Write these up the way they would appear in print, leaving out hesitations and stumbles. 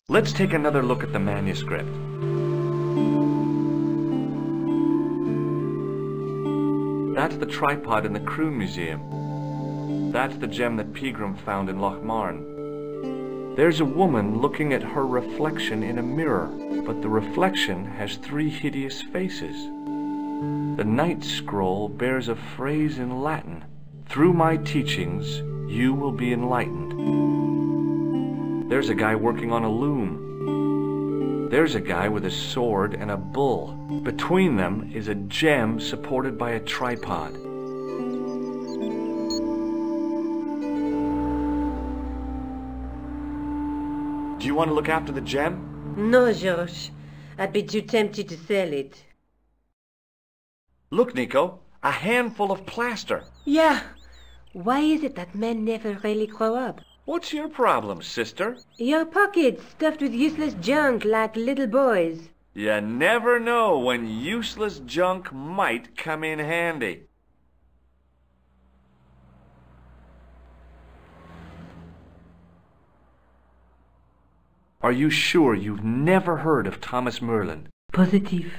Let's take another look at the manuscript. That's the tripod in the Croon Museum. That's the gem that Pegram found in Lochmarn. There's a woman looking at her reflection in a mirror, but the reflection has 3 hideous faces. The Knight's Scroll bears a phrase in Latin: "Through my teachings, you will be enlightened." There's a guy working on a loom. There's a guy with a sword and a bull. Between them is a gem supported by a tripod. Do you want to look after the gem? No, George. I'd be too tempted to sell it. Look, Nico, a handful of plaster. Yeah. Why is it that men never really grow up? What's your problem, sister? Your pockets stuffed with useless junk like little boys. You never know when useless junk might come in handy. Are you sure you've never heard of Thomas Merlin? Positive.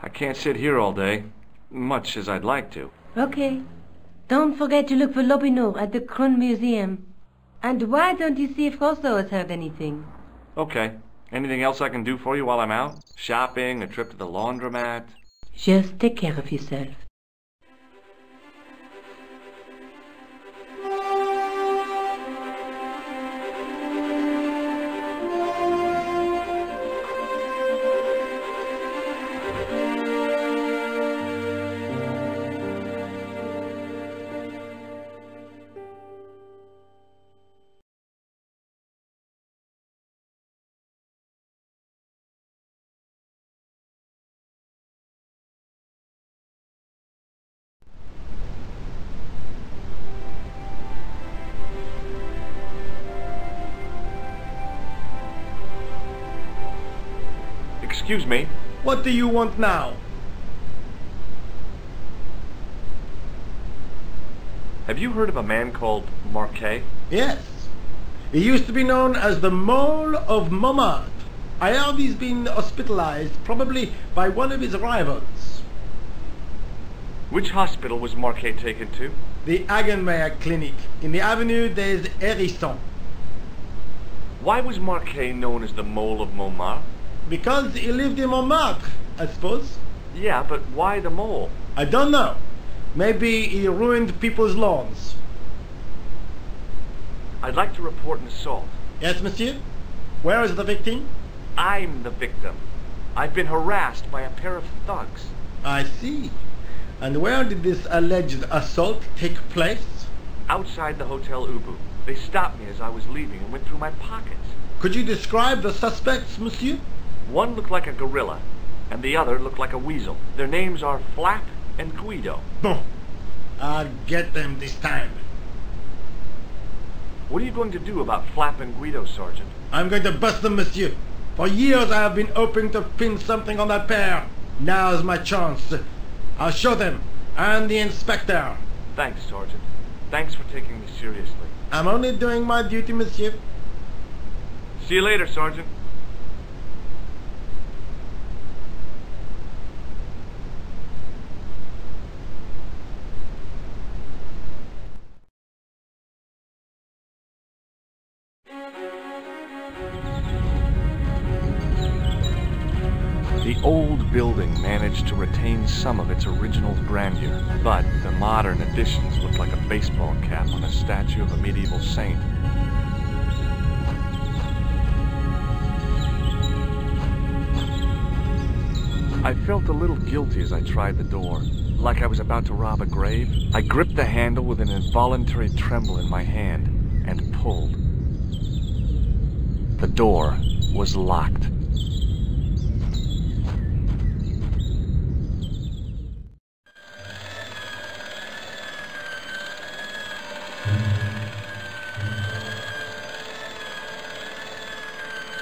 I can't sit here all day, much as I'd like to. Okay. Don't forget to look for Lopinot at the Croon Museum. And why don't you see if Rousseau has heard anything? Okay. Anything else I can do for you while I'm out? Shopping, a trip to the laundromat? Just take care of yourself. Excuse me. What do you want now? Have you heard of a man called Marquet? Yes. He used to be known as the Mole of Montmartre. I heard he's been hospitalized, probably by one of his rivals. Which hospital was Marquet taken to? The Hagenmeyer Clinic, in the Avenue des Hérissons. Why was Marquet known as the Mole of Montmartre? Because he lived in Montmartre, I suppose. Yeah, but why the mole? I don't know. Maybe he ruined people's lawns. I'd like to report an assault. Yes, monsieur? Where is the victim? I'm the victim. I've been harassed by a pair of thugs. I see. And where did this alleged assault take place? Outside the Hotel Ubu. They stopped me as I was leaving and went through my pockets. Could you describe the suspects, monsieur? One looked like a gorilla, and the other looked like a weasel. Their names are Flap and Guido. Bon. I'll get them this time. What are you going to do about Flap and Guido, Sergeant? I'm going to bust them, monsieur. For years I have been hoping to pin something on that pair. Now's my chance. I'll show them, and the inspector. Thanks, Sergeant. Thanks for taking me seriously. I'm only doing my duty, monsieur. See you later, Sergeant. The old building managed to retain some of its original grandeur, but the modern additions looked like a baseball cap on a statue of a medieval saint. I felt a little guilty as I tried the door, like I was about to rob a grave. I gripped the handle with an involuntary tremble in my hand and pulled. The door was locked.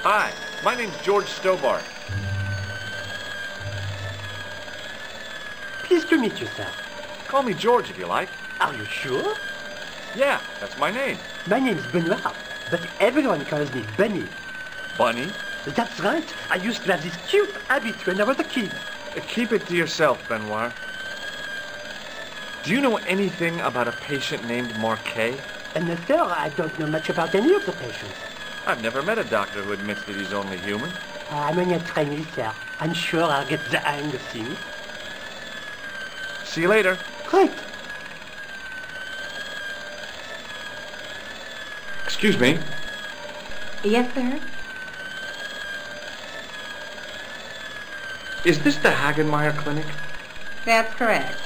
Hi, my name's George Stobbart. Pleased to meet you, sir. Call me George if you like. Are you sure? Yeah, that's my name. My name's Benoit, but everyone calls me Bunny. Bunny? That's right. I used to have this cute habit when I was a kid. Keep it to yourself, Benoit. Do you know anything about a patient named Marquet? And sir, I don't know much about any of the patients. I've never met a doctor who admits that he's only human. I'm only a trainee, sir. I'm sure I'll get the hang of things. See you later. Right. Excuse me. Yes, sir? Is this the Hagenmeyer Clinic? That's correct.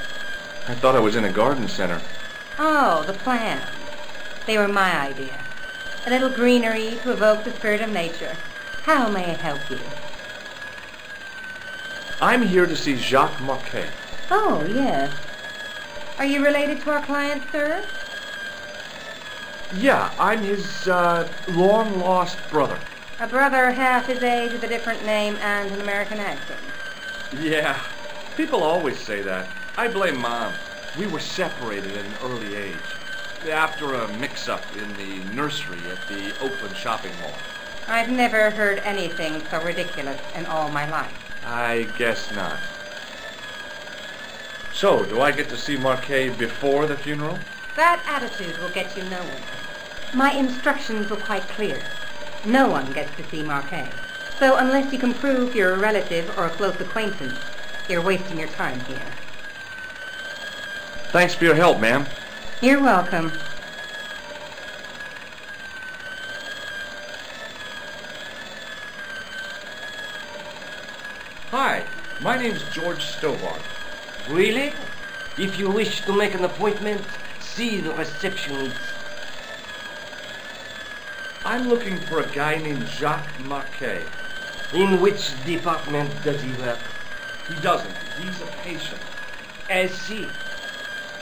I thought I was in a garden center. Oh, the plants. They were my idea. A little greenery to evoke the spirit of nature. How may I help you? I'm here to see Jacques Marquet. Oh, yes. Are you related to our client, sir? Yeah, I'm his, long-lost brother. A brother half his age with a different name and an American accent. Yeah, people always say that. I blame Mom. We were separated at an early age, after a mix-up in the nursery at the Oakland shopping mall. I've never heard anything so ridiculous in all my life. I guess not. So, do I get to see Marquet before the funeral? That attitude will get you nowhere. My instructions were quite clear. No one gets to see Marquet. So unless you can prove you're a relative or a close acquaintance, you're wasting your time here. Thanks for your help, ma'am. You're welcome. Hi, my name's George Stobbart. Really? If you wish to make an appointment, see the receptionist. I'm looking for a guy named Jacques Marquet. In which department does he work? He doesn't. He's a patient. I see.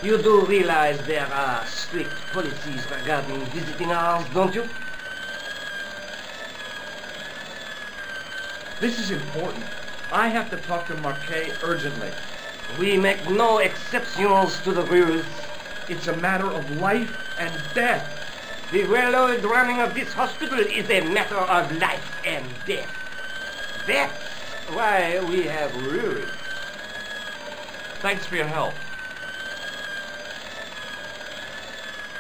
You do realize there are strict policies regarding visiting hours, don't you? This is important. I have to talk to Marquet urgently. We make no exceptions to the rules. It's a matter of life and death. The well-oiled running of this hospital is a matter of life and death. That's why we have rules. Thanks for your help.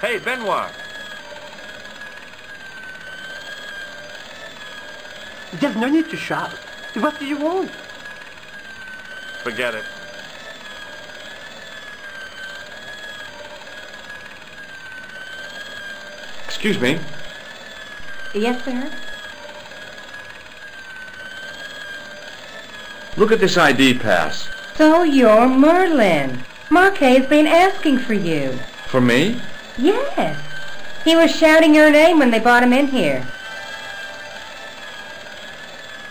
Hey, Benoit. There's no need to shout. What do you want? Forget it. Excuse me. Yes, sir? Look at this ID pass. So you're Merlin. Marquet's been asking for you. For me? Yes. He was shouting your name when they brought him in here.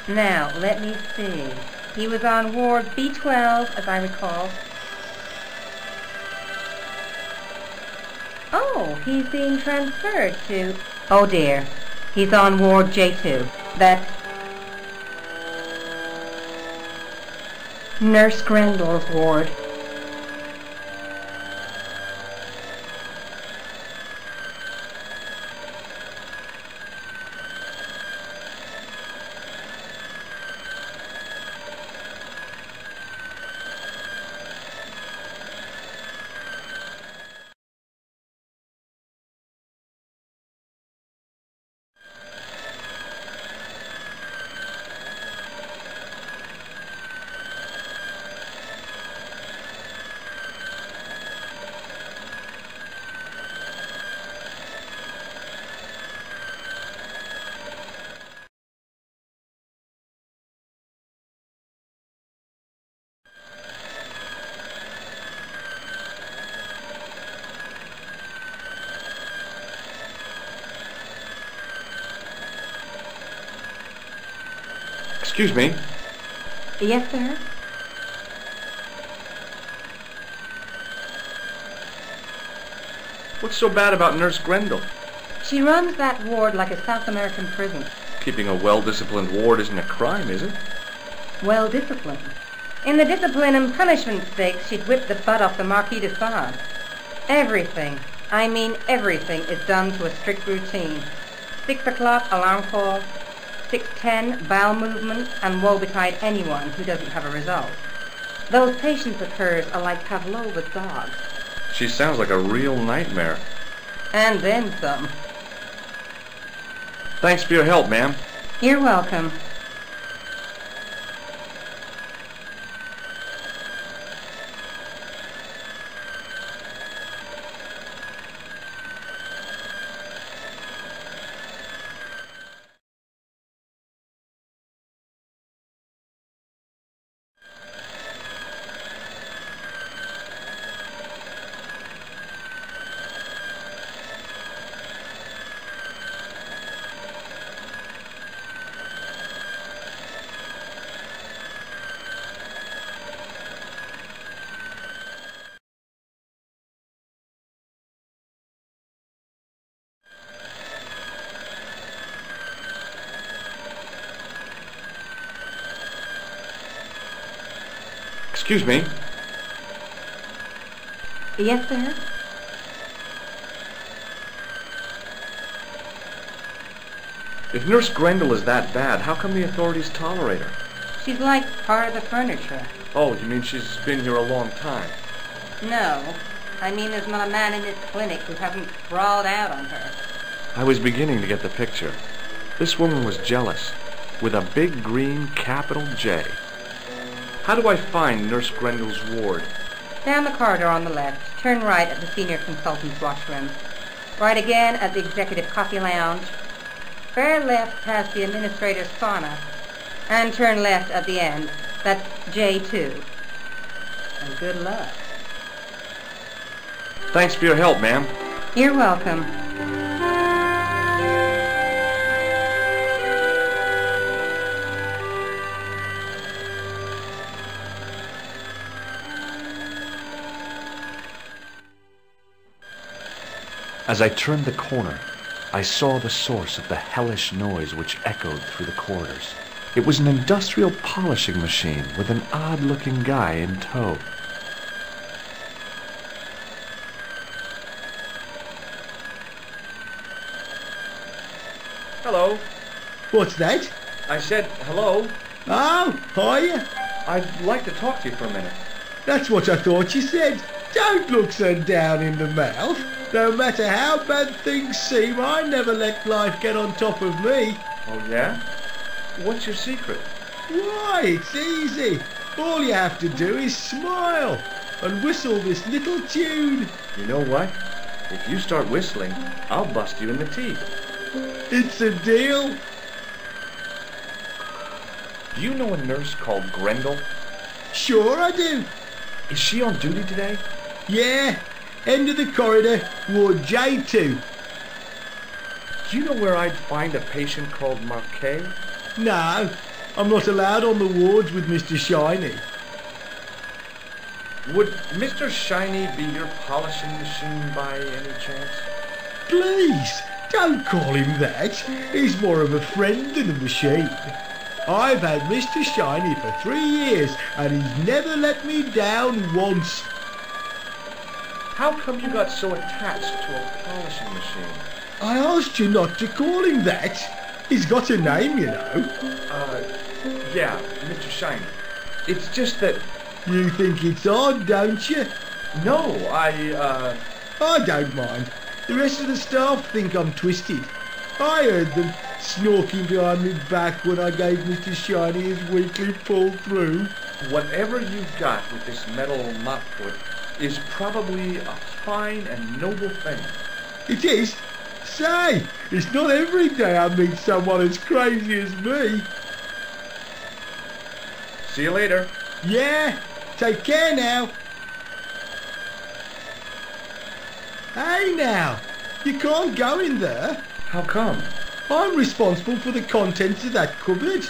Now, let me see. He was on ward B12, as I recall. Oh, he's being transferred to... Oh, dear. He's on ward J2. That's Nurse Grendel's ward. Excuse me. Yes, sir? What's so bad about Nurse Grendel? She runs that ward like a South American prison. Keeping a well-disciplined ward isn't a crime, is it? Well disciplined. In the discipline and punishment stakes, she'd whip the butt off the Marquis de Sade. Everything. I mean everything is done to a strict routine. 6 o'clock alarm call, 6:10 bowel movement, and woe betide anyone who doesn't have a result. Those patients of hers are like Pavlova's dogs. She sounds like a real nightmare. And then some. Thanks for your help, ma'am. You're welcome. Excuse me. Yes, sir? If Nurse Grendel is that bad, how come the authorities tolerate her? She's like part of the furniture. Oh, you mean she's been here a long time? No. I mean there's not a man in this clinic who hasn't sprawled out on her. I was beginning to get the picture. This woman was jealous, with a big green capital J. How do I find Nurse Grendel's ward? Down the corridor on the left, turn right at the senior consultant's washroom. Right again at the executive coffee lounge. Fair left past the administrator's sauna. And turn left at the end. That's J2. And good luck. Thanks for your help, ma'am. You're welcome. As I turned the corner, I saw the source of the hellish noise which echoed through the corridors. It was an industrial polishing machine with an odd-looking guy in tow. Hello. What's that? I said hello. Oh, hiya. I'd like to talk to you for a minute. That's what I thought you said. Don't look so down in the mouth. No matter how bad things seem, I never let life get on top of me. Oh, yeah? What's your secret? Why, it's easy. All you have to do is smile and whistle this little tune. You know what? If you start whistling, I'll bust you in the teeth. It's a deal. Do you know a nurse called Grendel? Sure I do. Is she on duty today? Yeah, end of the corridor, ward J2. Do you know where I'd find a patient called Marquet? No, I'm not allowed on the wards with Mr. Shiny. Would Mr. Shiny be your polishing machine by any chance? Please, don't call him that. He's more of a friend than a machine. I've had Mr. Shiny for 3 years and he's never let me down once. How come you got so attached to a polishing machine? I asked you not to call him that. He's got a name, you know. Yeah, Mr. Shiny. It's just that... You think it's odd, don't you? No, I don't mind. The rest of the staff think I'm twisted. I heard them snorking behind my back when I gave Mr. Shiny his weekly pull-through. Whatever you've got with this metal mop-foot is probably a fine and noble thing. It is? Say, it's not every day I meet someone as crazy as me. See you later. Yeah, take care now. Hey now, you can't go in there. How come? I'm responsible for the contents of that cupboard.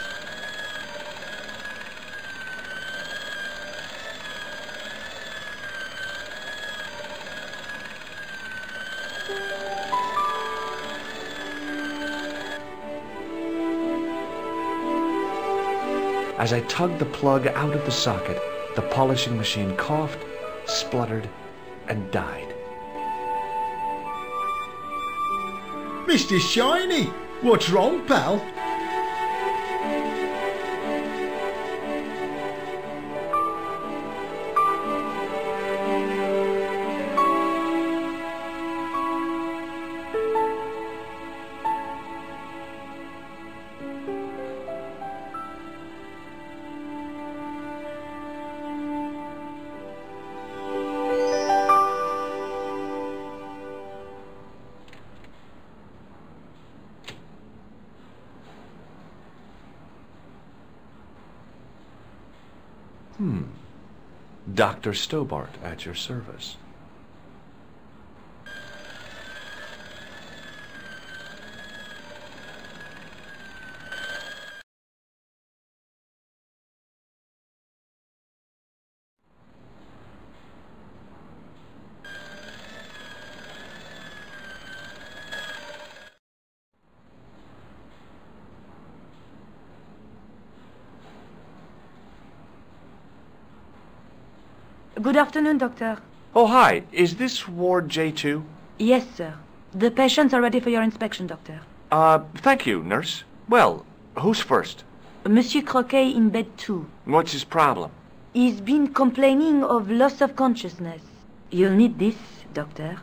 As I tugged the plug out of the socket, the polishing machine coughed, spluttered, and died. Mr. Shiny, what's wrong, pal? Dr. Stobbart at your service. Good afternoon, Doctor. Oh, hi. Is this Ward J2? Yes, sir. The patients are ready for your inspection, Doctor. Thank you, nurse. Well, who's first? Monsieur Croquet in bed 2. What's his problem? He's been complaining of loss of consciousness. You'll need this, Doctor.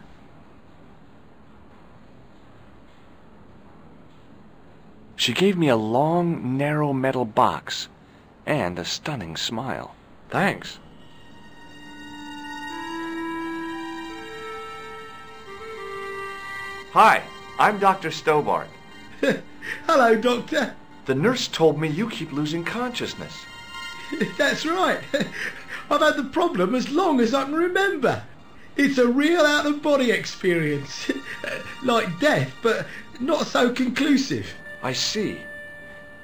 She gave me a long, narrow metal box and a stunning smile. Thanks. Hi, I'm Dr. Stobbart. Hello, Doctor. The nurse told me you keep losing consciousness. That's right. I've had the problem as long as I can remember. It's a real out-of-body experience. Like death, but not so conclusive. I see.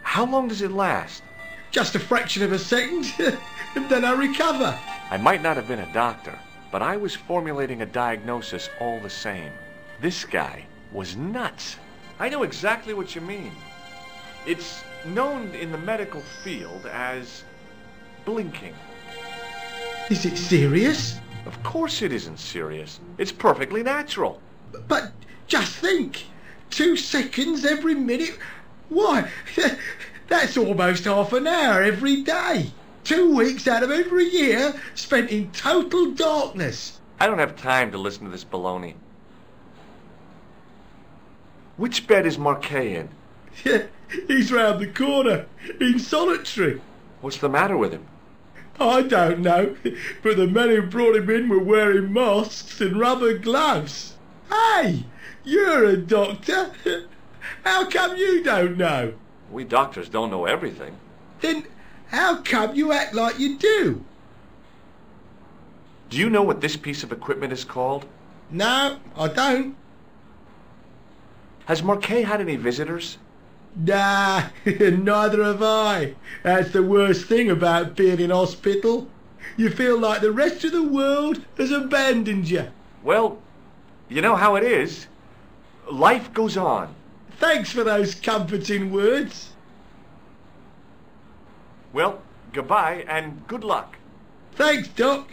How long does it last? Just a fraction of a second, and then I recover. I might not have been a doctor, but I was formulating a diagnosis all the same. This guy was nuts. I know exactly what you mean. It's known in the medical field as blinking. Is it serious? Of course it isn't serious. It's perfectly natural. But just think, 2 seconds every minute. Why, that's almost half an hour every day. 2 weeks out of every year spent in total darkness. I don't have time to listen to this baloney. Which bed is Marquet in? He's round the corner, in solitary. What's the matter with him? I don't know, but the men who brought him in were wearing masks and rubber gloves. Hey, you're a doctor. How come you don't know? We doctors don't know everything. Then how come you act like you do? Do you know what this piece of equipment is called? No, I don't. Has Marquet had any visitors? Nah, neither have I. That's the worst thing about being in hospital. You feel like the rest of the world has abandoned you. Well, you know how it is. Life goes on. Thanks for those comforting words. Well, goodbye and good luck. Thanks, Doc.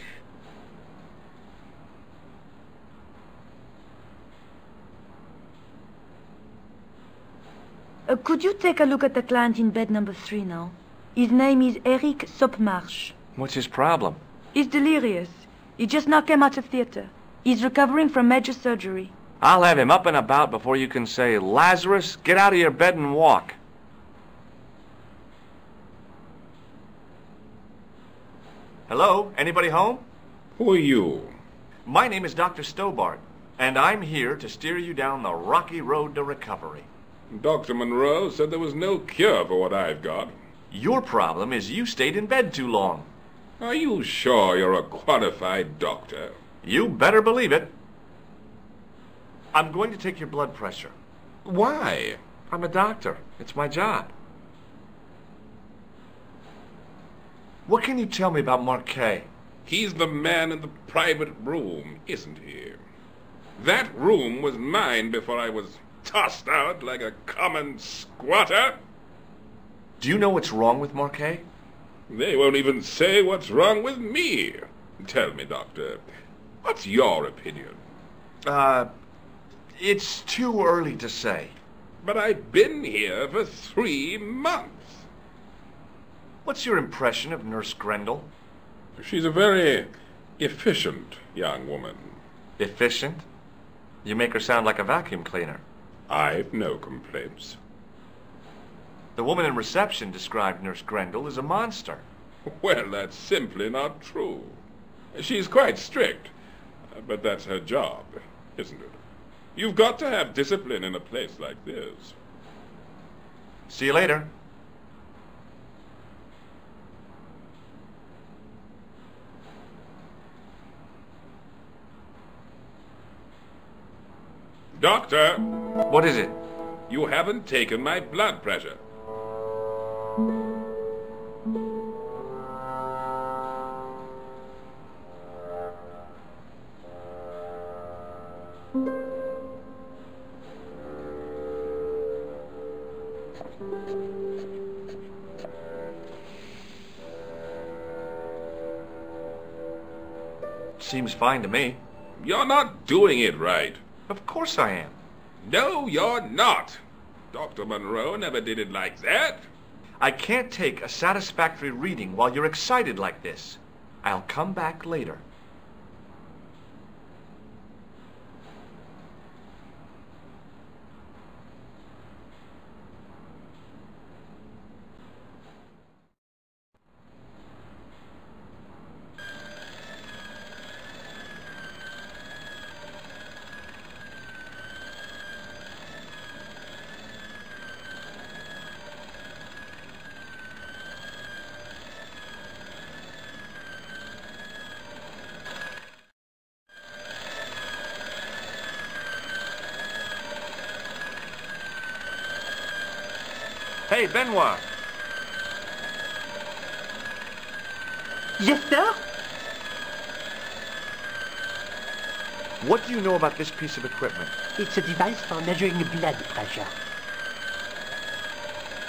Could you take a look at the client in bed number 3 now? His name is Eric Sopmarsh. What's his problem? He's delirious. He just now came out of theater. He's recovering from major surgery. I'll have him up and about before you can say, Lazarus, get out of your bed and walk. Hello? Anybody home? Who are you? My name is Dr. Stobbart, and I'm here to steer you down the rocky road to recovery. Dr. Monroe said there was no cure for what I've got. Your problem is you stayed in bed too long. Are you sure you're a qualified doctor? You better believe it. I'm going to take your blood pressure. Why? I'm a doctor. It's my job. What can you tell me about Marquet? He's the man in the private room, isn't he? That room was mine before I was tossed out like a common squatter. Do you know what's wrong with Marquet? They won't even say what's wrong with me. Tell me, Doctor, what's your opinion? It's too early to say. But I've been here for 3 months. What's your impression of Nurse Grendel? She's a very efficient young woman. Efficient? You make her sound like a vacuum cleaner. I've no complaints. The woman in reception described Nurse Grendel as a monster. Well, that's simply not true. She's quite strict, but that's her job, isn't it? You've got to have discipline in a place like this. See you later. Doctor! What is it? You haven't taken my blood pressure. Seems fine to me. You're not doing it right. Of course I am. No, you're not. Dr. Monroe never did it like that. I can't take a satisfactory reading while you're excited like this. I'll come back later. Hey, Benoit. Yes, sir? What do you know about this piece of equipment? It's a device for measuring blood pressure.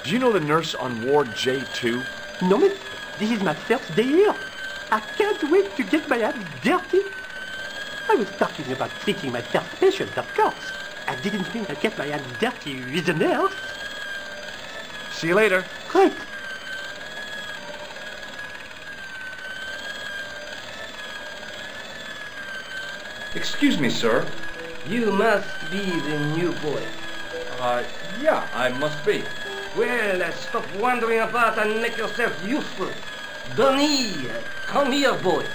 Do you know the nurse on Ward J2? No, miss. This is my first day here. I can't wait to get my hands dirty. I was talking about treating my first patient, of course. I didn't mean I'd get my hands dirty with a nurse. See you later. Right. Excuse me, sir. You must be the new boy. Yeah, I must be. Well, stop wandering about and make yourself useful. Donnie, come here, boy.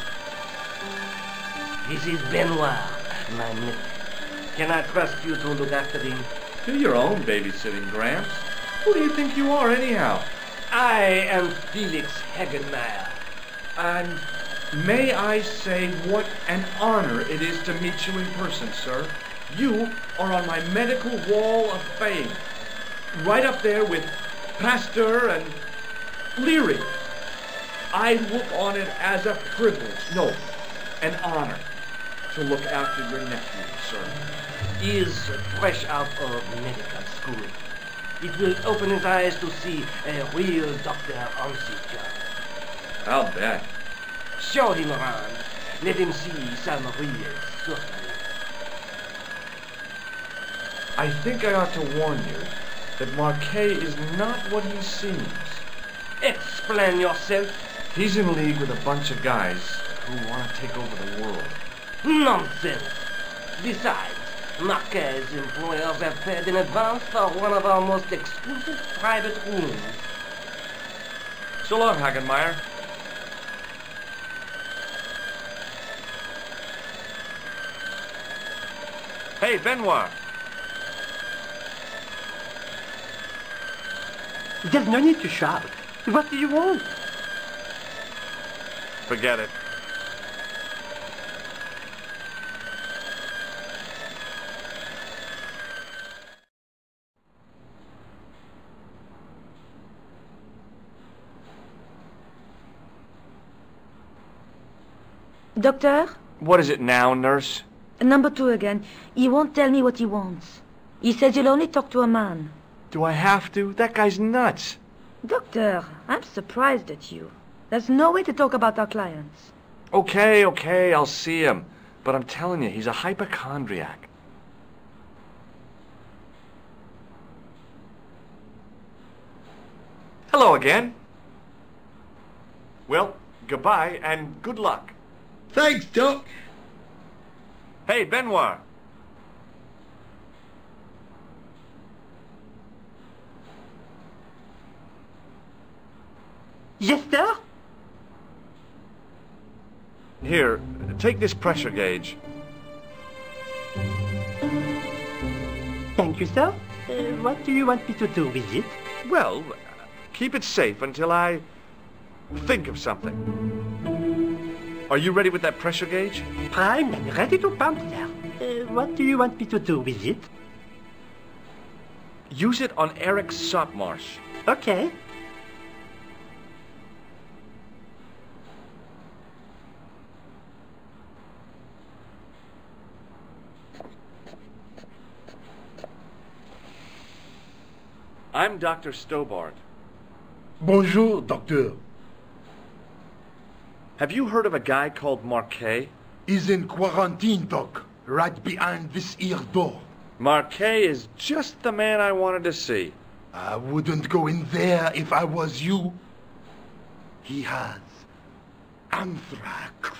This is Benoit, my nephew. Can I trust you to look after him? Do your own babysitting, Gramps. Who do you think you are, anyhow? I am Felix Hagenmeyer. And may I say what an honor it is to meet you in person, sir. You are on my medical wall of fame. Right up there with Pasteur and Leary. I look on it as a privilege, no, an honor, to look after your nephew, sir. He is fresh out of medical school. It will open his eyes to see a real doctor on his job. I'll bet. Show him around. Let him see some real suffering. I think I ought to warn you that Marquet is not what he seems. Explain yourself. He's in league with a bunch of guys who want to take over the world. Nonsense. Besides, Marquet's employers have paid in advance for one of our most exclusive private rooms. So long, Hagenmeyer. Hey, Benoit. There's no need to shout. What do you want? Forget it. Doctor? What is it now, nurse? Number 2 again. He won't tell me what he wants. He says he'll only talk to a man. Do I have to? That guy's nuts. Doctor, I'm surprised at you. There's no way to talk about our clients. Okay, I'll see him. But I'm telling you, he's a hypochondriac. Hello again. Well, goodbye and good luck. Thanks, Doc. Hey, Benoit. Yes, sir? Here, take this pressure gauge. Thank you, sir. What do you want me to do with it? Well, keep it safe until I think of something. Are you ready with that pressure gauge? Prime and ready to pump, sir. What do you want me to do with it? Use it on Eric Sopmarsh. Okay. I'm Dr. Stobbart. Bonjour, Docteur. Have you heard of a guy called Marquet? He's in quarantine, Doc. Right behind this here door. Marquet is just the man I wanted to see. I wouldn't go in there if I was you. He has anthrax.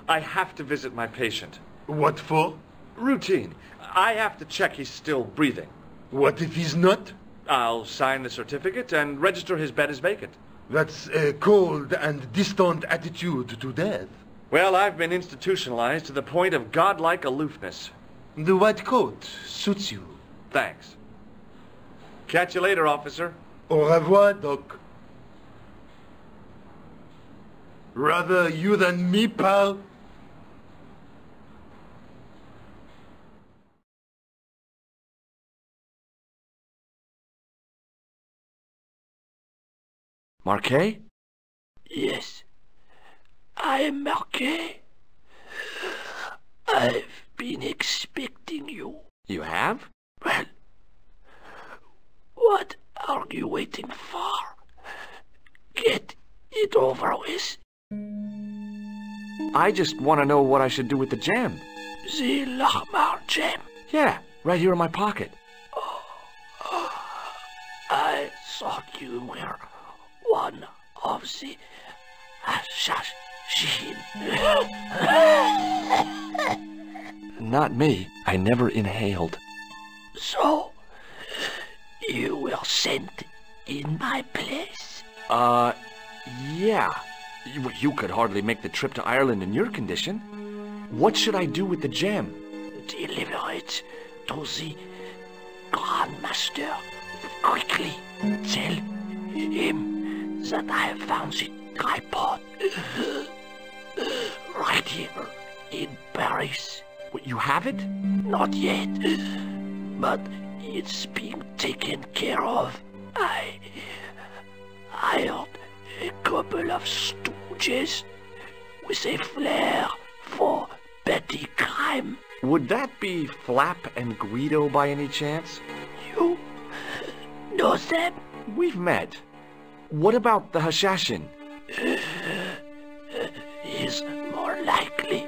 I have to visit my patient. What for? Routine. I have to check he's still breathing. What if he's not? I'll sign the certificate and register his bed as vacant. That's a cold and distant attitude to death. Well, I've been institutionalized to the point of godlike aloofness. The white coat suits you. Thanks. Catch you later, officer. Au revoir, Doc. Rather you than me, pal. Marquet? Yes, I am Marquet. I've been expecting you. You have? Well, what are you waiting for? Get it over with. I just want to know what I should do with the gem. The Lochmar gem. Yeah, right here in my pocket. I thought you were one of the assassins. Not me. I never inhaled. So, you were sent in my place? Yeah. You could hardly make the trip to Ireland in your condition. What should I do with the gem? Deliver it to the Grandmaster. Quickly, tell him that I have found the tripod. Right here in Paris. What, you have it? Not yet, but it's being taken care of. I hired a couple of stooges with a flair for petty crime. Would that be Flap and Guido by any chance? You know them? We've met. What about the Hashashin? Is more likely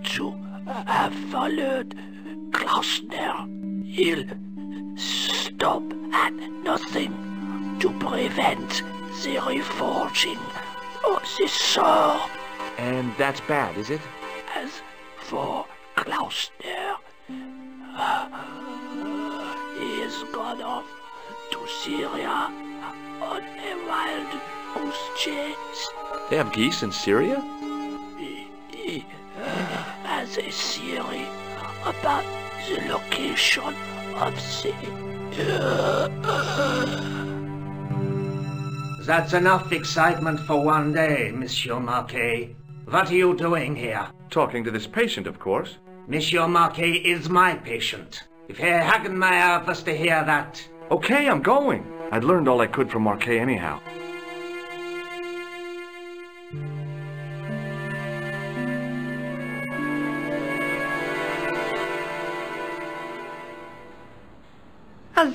to have followed Klausner. He'll stop at nothing to prevent the reforging of the sword. And that's bad, is it? As for Klausner, he has gone off to Syria on a wild goose chase. They have geese in Syria? He has a theory about the location of the... That's enough excitement for one day, Monsieur Marquet. What are you doing here? Talking to this patient, of course. Monsieur Marquet is my patient. If Herr Hagenmeyer was to hear that... Okay, I'm going. I'd learned all I could from Marquet anyhow.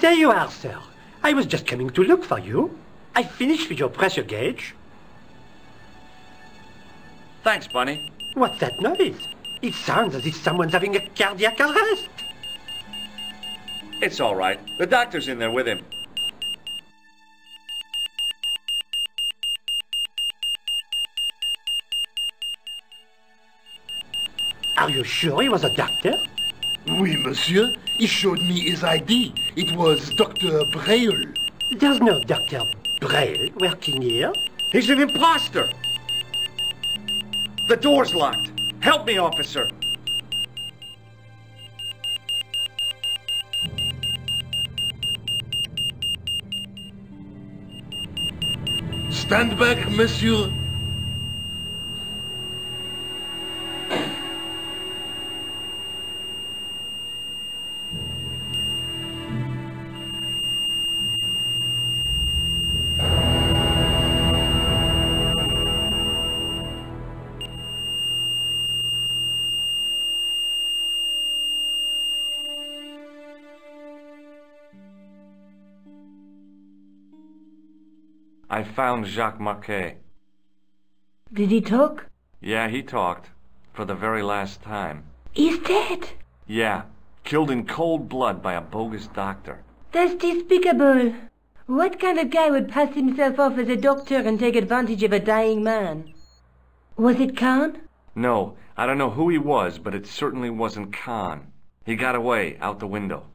There you are, sir. I was just coming to look for you. I finished with your pressure gauge. Thanks, Bunny. What's that noise? It sounds as if someone's having a cardiac arrest. It's all right. The doctor's in there with him. Are you sure he was a doctor? Oui, monsieur. He showed me his ID. It was Dr. Braille. There's no Dr. Braille working here. He's an imposter! The door's locked. Help me, officer. Stand back, monsieur. I found Jacques Marquet. Did he talk? Yeah, he talked. For the very last time. He's dead. Yeah, killed in cold blood by a bogus doctor. That's despicable. What kind of guy would pass himself off as a doctor and take advantage of a dying man? Was it Khan? No, I don't know who he was, but it certainly wasn't Khan. He got away, out the window.